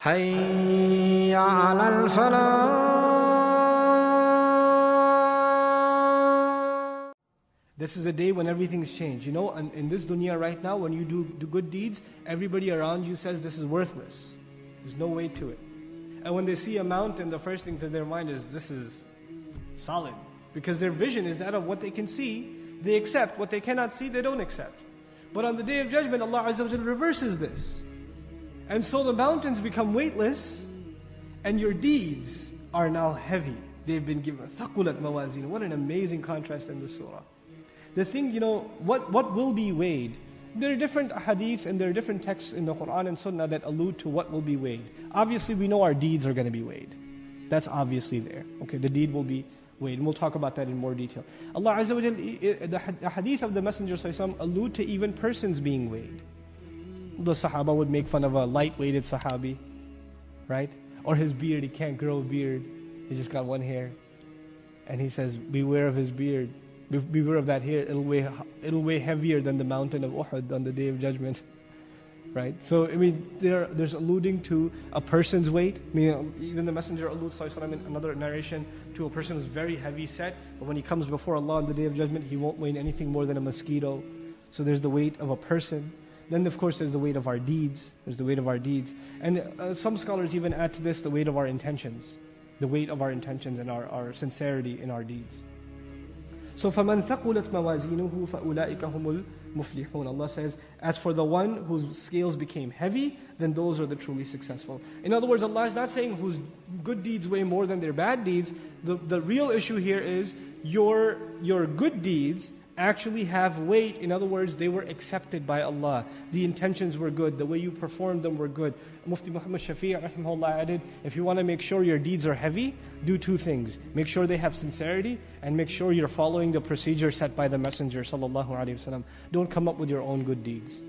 حي على الفلاح. This is a day when everything's changed. You know, in this dunya right now, when you do good deeds, everybody around you says this is worthless. There's no weight to it. And when they see a mountain, the first thing to their mind is, this is solid. Because their vision is that of what they can see, they accept. What they cannot see, they don't accept. But on the Day of Judgment, Allah Azza wa Jalla reverses this. And so the mountains become weightless, and your deeds are now heavy. They've been given ثَقُلَتْ مَوَازِينُ. What an amazing contrast in the surah. The thing, what will be weighed? There are different hadith and there are different texts in the Quran and Sunnah that allude to what will be weighed. Obviously, we know our deeds are going to be weighed. That's obviously there. Okay, the deed will be weighed. And we'll talk about that in more detail. Allah Azza wa Jalla, the hadith of the Messenger ﷺ allude to even persons being weighed. The Sahaba would make fun of a light-weighted Sahabi, right? Or his beard, he can't grow a beard. He just got one hair. And he says, beware of his beard. Beware of that hair. It'll weigh heavier than the mountain of Uhud on the Day of Judgment. Right? So, there's alluding to a person's weight. Even the Messenger alludes in another narration to a person who's very heavy set, but when he comes before Allah on the Day of Judgment, he won't weigh anything more than a mosquito. So there's the weight of a person. Then, of course, there's the weight of our deeds. There's the weight of our deeds. And some scholars even add to this the weight of our intentions. The weight of our intentions and our sincerity in our deeds. So, فَمَنْ ثَقُلَتْ مَوَازِينُهُ فَأُولَٰئِكَ هُمُ الْمُفْلِحُونَ. Allah says, as for the one whose scales became heavy, then those are the truly successful. In other words, Allah is not saying whose good deeds weigh more than their bad deeds. The real issue here is your good deeds actually have weight. In other words, they were accepted by Allah. The intentions were good. The way you performed them were good. Mufti Muhammad Shafi' rahimahullah added, if you want to make sure your deeds are heavy, do two things. Make sure they have sincerity, and make sure you're following the procedure set by the Messenger sallallahu alaihi wasallam. Don't come up with your own good deeds.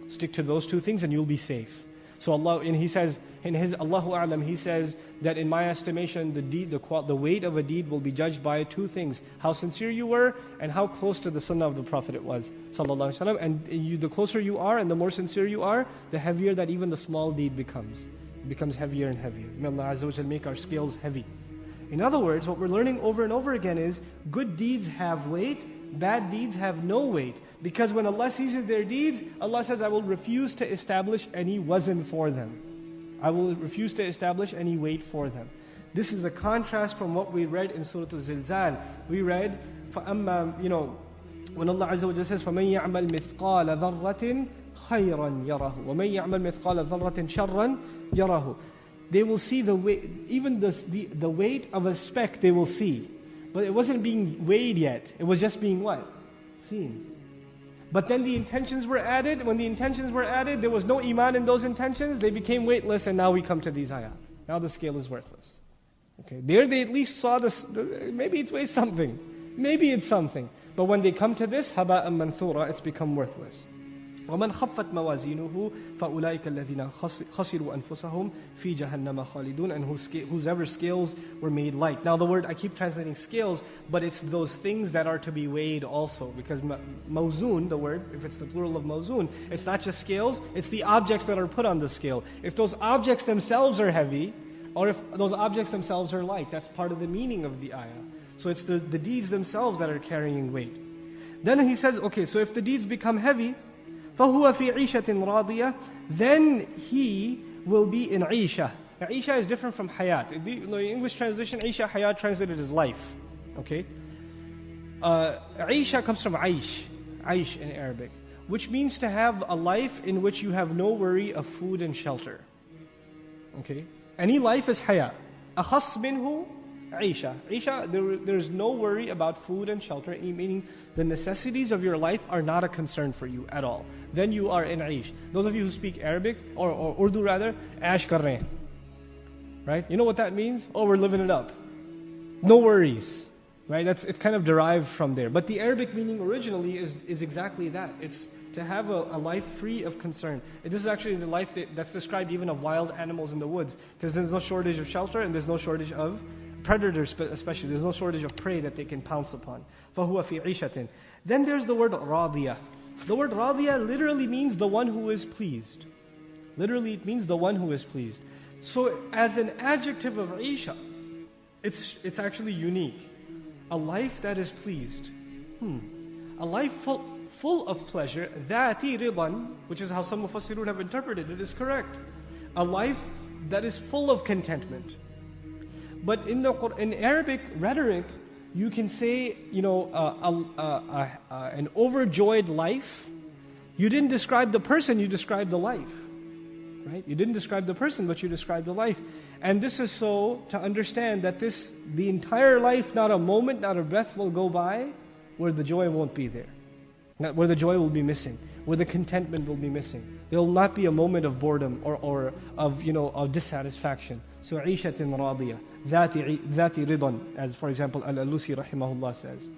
Stick to those two things and you'll be safe. So Allah, and He says, in His Allahu A'lam, He says that in my estimation, the weight of a deed will be judged by two things: how sincere you were, and how close to the Sunnah of the Prophet it was, sallallahu alaihi wasallam. And the closer you are, and the more sincere you are, the heavier that even the small deed becomes. It becomes heavier and heavier. May Allah Azza wa Jalla make our scales heavy. In other words, what we're learning over and over again is good deeds have weight. Bad deeds have no weight. Because when Allah seizes their deeds, Allah says, I will refuse to establish any wazn for them. I will refuse to establish any weight for them. This is a contrast from what we read in Surah Al-Zilzal. We read, فَأَمَّا, when Allah Azza wa Jalla says, فَمَنْ يَعْمَلْ مِثْقَالَ ذَرَّةٍ خَيْرًا يَرَهُ وَمَنْ يَعْمَلْ مِثْقَالَ ذَرَّةٍ شَرًّا يَرَهُ. They will see the weight, even the weight of a speck they will see. But it wasn't being weighed yet. It was just being what? Seen. But then the intentions were added. When the intentions were added, there was no iman in those intentions. They became weightless, and now we come to these ayat. Now the scale is worthless. Okay, there they at least saw this. Maybe it weighs something. Maybe it's something. But when they come to this, haba'an manthura, it's become worthless. وَمَنْ خَفَّتْ مَوَازِينُهُ فَأُولَٰئِكَ الَّذِينَ خَسِرُوا أَنفُسَهُمْ فِي جَهَنَّمَ خَالِدُونَ. And whosever scales were made light. Now the word, I keep translating scales, but it's those things that are to be weighed also. Because mawzoon, the word, if it's the plural of mawzoon, it's not just scales, it's the objects that are put on the scale. If those objects themselves are heavy, or if those objects themselves are light, that's part of the meaning of the ayah. So it's the deeds themselves that are carrying weight. Then he says, okay, so if the deeds become heavy, فَهُوَ فِي عِيشَةٍ رَاضِيَةٍ, then he will be in isha. Now, isha is different from hayat. In the English translation, isha, hayat translated as life. Okay? Isha comes from aish in Arabic, which means to have a life in which you have no worry of food and shelter. Okay? Any life is hayat. أَخَصْ مِنْهُ Isha. There's no worry about food and shelter, meaning the necessities of your life are not a concern for you at all. Then you are in Aish. Those of you who speak Arabic, or Urdu rather, Aish kar rahe hain. Right? You know what that means? Oh, we're living it up. No worries. Right? It's kind of derived from there. But the Arabic meaning originally is exactly that. It's to have a life free of concern. This is actually the life that's described even of wild animals in the woods, because there's no shortage of shelter and there's no shortage of predators, especially. There's no shortage of prey that they can pounce upon. فَهُوَ فِي عِيشَةٍ. Then there's the word radiyah. The word radiyah literally means the one who is pleased. Literally, it means the one who is pleased. So as an adjective of isha, it's actually unique. A life that is pleased. A life full of pleasure, ذَاتِ رِضًا, which is how some Mufassirun have interpreted it, is correct. A life that is full of contentment. But in Arabic rhetoric, you can say, an overjoyed life. You didn't describe the person, you described the life. Right? You didn't describe the person, but you described the life. And this is so to understand that the entire life, not a moment, not a breath will go by where the joy won't be there. Where the joy will be missing, where the contentment will be missing. There will not be a moment of boredom or of dissatisfaction. So عِيشَةٍ رَاضِيَةٍ ذَاتِ رِضًا, as for example Al-Alusi rahimahullah says.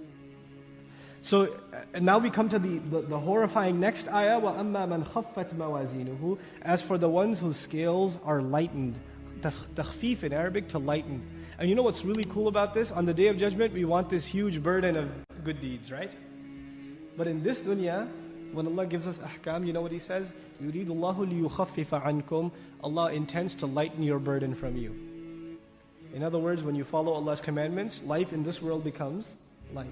So now we come to the horrifying next ayah, وَأَمَّا مَنْ خَفَّتْ مَوَازِينُهُ. As for the ones whose scales are lightened. Takhfif in Arabic, to lighten. And you know what's really cool about this? On the Day of Judgment, we want this huge burden of good deeds, right? But in this dunya, when Allah gives us ahkam, you know what He says? يُرِيدُ اللَّهُ لِيُخَفِّفَ عَنْكُمْ. Allah intends to lighten your burden from you. In other words, when you follow Allah's commandments, life in this world becomes light.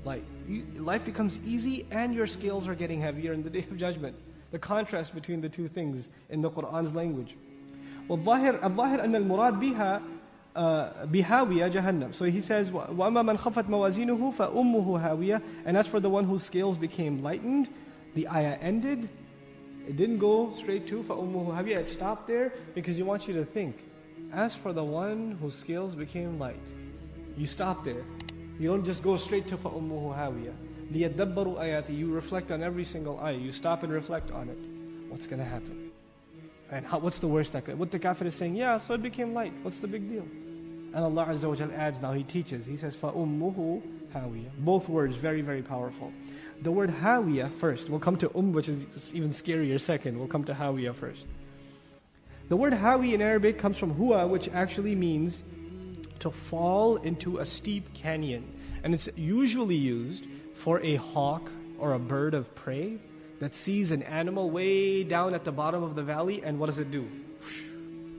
Life becomes easy and your scales are getting heavier in the Day of Judgment. The contrast between the two things in the Qur'an's language. وَالظَّاهِرْ أَنَّ الْمُرَادْ بِهَا بِهَاوِيَةٍ جَهَنَّمْ. So he says, وَأَمَّا مَنْ خَفَتْ مَوَازِينُهُ فَأُمُّهُ هَاوِيَةٍ. And as for the one whose scales became lightened, the ayah ended. It didn't go straight to فَأُمُّهُ هَاوِيَةٍ. It stopped there because He wants you to think. As for the one whose scales became light, you stop there. You don't just go straight to فَأُمُّهُ هَاوِيَةٍ. لِيَدَّبَّرُوا آيَاتِهِ. You reflect on every single ayah. You stop and reflect on it. What's going to happen? And what's the worst that could? What the kafir is saying, yeah, so it became light. What's the big deal? And Allah Azza wa Jal adds now, He teaches. He says, فَأُمُّهُ هَاوِيَةٍ. Both words, very, very powerful. The word hawiyah first. We'll come to which is even scarier second. We'll come to hawiyah first. The word hawi in Arabic comes from huwa, which actually means to fall into a steep canyon. And it's usually used for a hawk or a bird of prey that sees an animal way down at the bottom of the valley, and what does it do?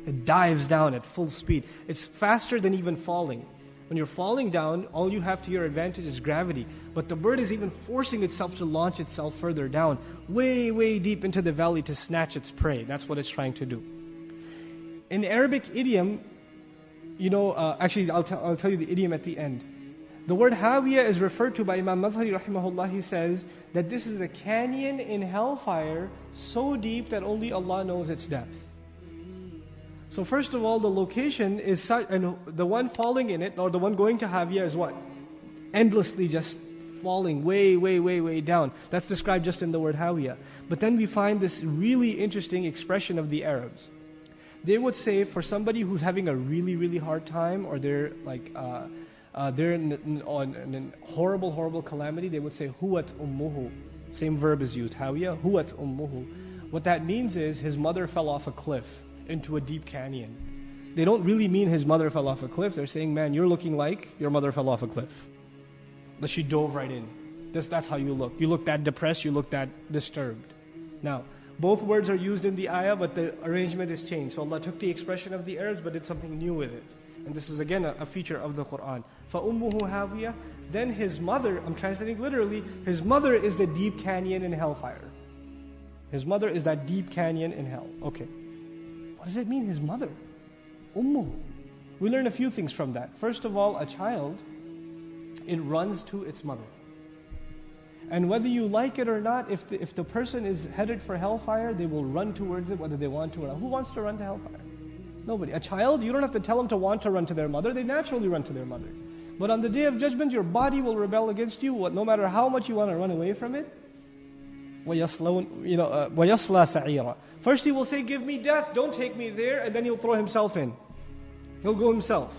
It dives down at full speed. It's faster than even falling. When you're falling down, all you have to your advantage is gravity. But the bird is even forcing itself to launch itself further down, way, way deep into the valley to snatch its prey. That's what it's trying to do. In Arabic idiom, actually I'll tell you the idiom at the end. The word hawiyah is referred to by Imam Madhari rahimahullah. He says that this is a canyon in hellfire so deep that only Allah knows its depth. So first of all, the location is such, and the one falling in it, or the one going to hawiyah is what? Endlessly just falling way, way, way, way down. That's described just in the word hawiyah. But then we find this really interesting expression of the Arabs. They would say for somebody who's having a really, really hard time, or they're in a horrible, horrible calamity, they would say, huwat ummuhu. Same verb is used, hawiyah, huwat ummuhu. What that means is his mother fell off a cliff into a deep canyon. They don't really mean his mother fell off a cliff. They're saying, man, you're looking like your mother fell off a cliff. But she dove right in. That's how you look. You look that depressed, you look that disturbed. Now, both words are used in the ayah, but the arrangement is changed. So Allah took the expression of the Arabs, but did something new with it. And this is again a feature of the Qur'an. فَأُمُّهُ هَاوِيَةٍ. Then his mother, I'm translating literally, his mother is the deep canyon in hellfire. His mother is that deep canyon in hell. Okay. What does it mean, his mother? Ummuhu. We learn a few things from that. First of all, a child, it runs to its mother. And whether you like it or not, if the person is headed for hellfire, they will run towards it whether they want to or not. Who wants to run to hellfire? Nobody. A child, you don't have to tell them to want to run to their mother. They naturally run to their mother. But on the Day of Judgment, your body will rebel against you. No matter how much you want to run away from it. وَيَصْلَى سَعِيرًا. First he will say, give me death, don't take me there. And then he'll throw himself in. He'll go himself.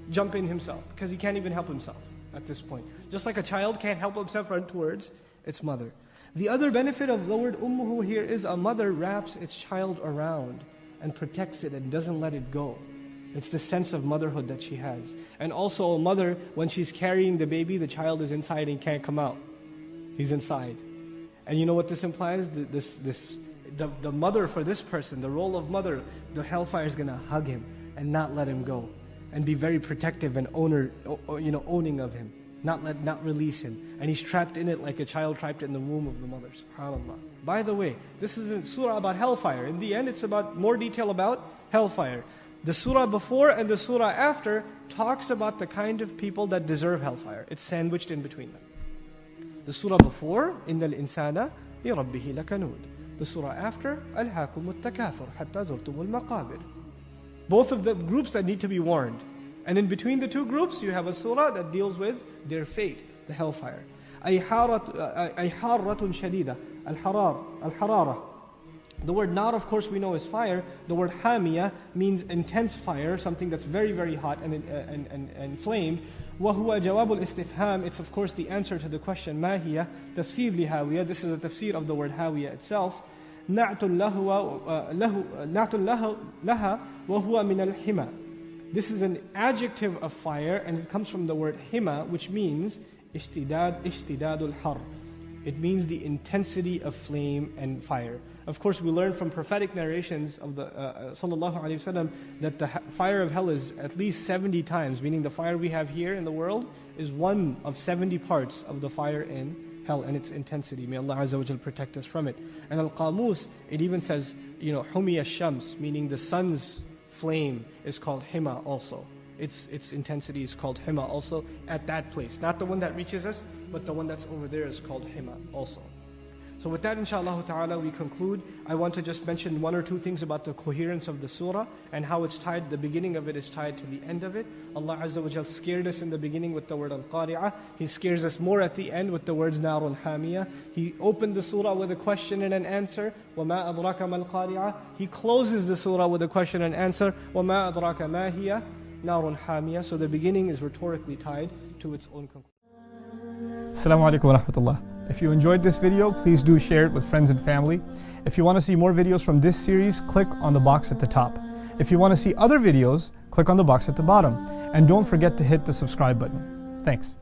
Jump in himself. Because he can't even help himself at this point. Just like a child can't help himself run towards its mother. The other benefit of the word ummuhu here is a mother wraps its child around and protects it and doesn't let it go. It's the sense of motherhood that she has. And also a mother, when she's carrying the baby, the child is inside and can't come out. He's inside. And you know what this implies? the mother for this person, the role of mother, the hellfire is going to hug him and not let him go, and be very protective and owning of him, not release him, and he's trapped in it like a child trapped in the womb of the mother. SubhanAllah. By the way, this is a surah about hellfire. In the end, it's about more detail about hellfire. The surah before and the surah after talks about the kind of people that deserve hellfire. It's sandwiched in between them. The surah before, إِنَّ الْإِنسَانَ لِرَبِّهِ لَكَنُودٌ. The surah after, أَلْهَاكُمُ التَّكَاثُرُ حَتَّى زُرْتُمُ الْمَقَابِرِ. Both of the groups that need to be warned. And in between the two groups, you have a surah that deals with their fate, the hellfire. أَيْ حَارَّةٌ شَدِيدَةٌ الْحَرَارَةُ. The word nar, of course, we know is fire. The word hamiyah means intense fire, something that's very, very hot and inflamed. وَهُوَ جَوَابُ الْإِسْتِفْهَامِ. It's, of course, the answer to the question, مَا هِيَ تَفْسِير لِهَاوِيَةٍ. This is a tafsir of the word hawiyah itself. نَعْتٌ لَهَا وَهُوَ مِنَ الْحِمَى. This is an adjective of fire, and it comes from the word hima, which means اشتداد الحر. It means the intensity of flame and fire. Of course, we learn from prophetic narrations of the sallallahu alaihi wasallam that the fire of hell is at least 70 times, meaning the fire we have here in the world is one of 70 parts of the fire in hell and its intensity. May Allah Azza wa Jal protect us from it. And Al-Qamus, it even says, Humiya Shams, meaning the sun's flame is called hima also. Its intensity is called hima also at that place. Not the one that reaches us, but the one that's over there is called hima also. So with that, inshallah ta'ala, we conclude. I want to just mention one or two things about the coherence of the surah and how it's tied, the beginning of it is tied to the end of it. Allah Azza wa Jal scared us in the beginning with the word al-qari'ah. He scares us more at the end with the words narun hamiyah. He opened the surah with a question and an answer. وَمَا أَدْرَاكَ مَا الْقَارِعَةُ. He closes the surah with a question and answer. وَمَا أَدْرَاكَ مَا هِيَ narun hamiyah. So the beginning is rhetorically tied to its own conclusion. Assalamu alaikum wa rahmatullah. If you enjoyed this video, please do share it with friends and family. If you want to see more videos from this series, click on the box at the top. If you want to see other videos, click on the box at the bottom. And don't forget to hit the subscribe button. Thanks.